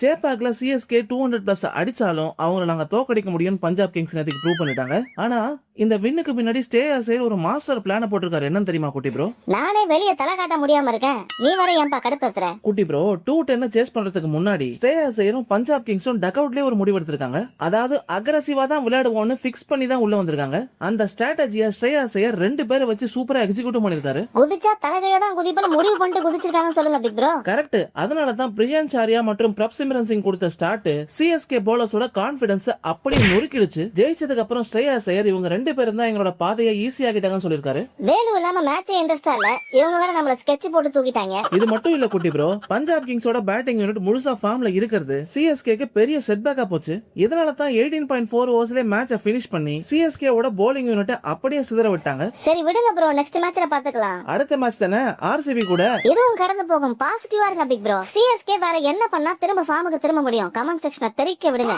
சேப்பாக்ல CSK 200+ அடிச்சாலும் அவங்கள நாங்க தோக்கடிக்க முடியும்னு பஞ்சாப் கிங்ஸ் நேத்துக்கு ப்ரூவ் பண்ணிட்டாங்க. ஆனா இந்த வின்னுக்கு பின்னாடி ஸ்ரேயாஸ் ஐயர் ஒரு மாஸ்டர் பிளான போட்டிருக்காரு. என்னன்னு தெரியுமா குட்டி ப்ரோ? நானே வெளிய தலை காட்ட முடியாம இருக்கேன், நீ வர ஏன்பா கடுப்பேத்துற? குட்டி ப்ரோ 210 சேஸ் பண்றதுக்கு முன்னாடி ஸ்ரேயாஸ் ஐயரும் பஞ்சாப் கிங்ஸும் டக் அவுட்லயே ஒரு முடிவு எடுத்திருக்காங்க. அதாவது அக்ரெசிவா தான் விளையாடுவோம்னு ஃபிக்ஸ் பண்ணி தான் உள்ள வந்திருக்காங்க. அந்த ஸ்ட்ராட்டஜியை ஸ்ரேயாஸ் ஐயர் 2 பேரை வச்சு சூப்பரா எக்ஸிக்யூட் பண்ணிருக்காரு. குதிச்சா தலைகைய தான் குதிப்பன்னு முடிவு பண்ணிட்டு குதிச்சிருக்காங்கன்னு சொல்லுங்க பிக் ப்ரோ. கரெக்ட். அதனால தான் பிரியான்ஸ் ஆர்யா மற்றும் பிரப்சிம்ரன் சிங் கொடுத்த ஸ்டார்ட் சிஎஸ்கே பவுலர்ஸோட கான்ஃபிடன்ஸ் அப்படியே நொறுக்கிடுச்சு. ஜெயிச்சதுக்கு அப்புறம் ஸ்ரேயாஸ் ஐயர் இவங்க 2 பேரும் தான் எங்களோட பாதையை ஈஸியாக்கிட்டாங்கன்னு சொல்லிருக்காரு. வேலு இல்லாம மேட்சே இன்ட்ரெஸ்டா இல்ல, இவங்க வேற நம்மள ஸ்கெட்ச் போட்டு தூக்கிட்டாங்க. இது மட்டும் இல்ல குட்டி ப்ரோ, பஞ்சாப் கிங்ஸோட பேட்டிங் யூனிட் முழுசா ஃபார்ம்ல இருக்கிறது சிஎஸ்கேக்கு பெரிய செட்பேக்கா போச்சு. இதனால தான் 18.4 ஓவர்ஸ்ல மேட்சை ஃபினிஷ் பண்ணி சிஎஸ்கே ஓட bowling யூனிட் அப்படியே சிதற விட்டாங்க. சரி விடுங்க ப்ரோ, நெக்ஸ்ட் மேட்ச்ல பாத்துக்கலாம். அடுத்த மேட்ச் தானே ஆர்சிபி கூட. இதுவும் கடந்து போகும், பாசிட்டிவா இருங்க பிக் ப்ரோ. சிஎஸ்கே வேற என்ன பண்ணா திரும்ப ஃபார்முக்கு திரும்ப முடியும்? கமெண்ட் செக்ஷனை தெரிவிக்க விடுங்க.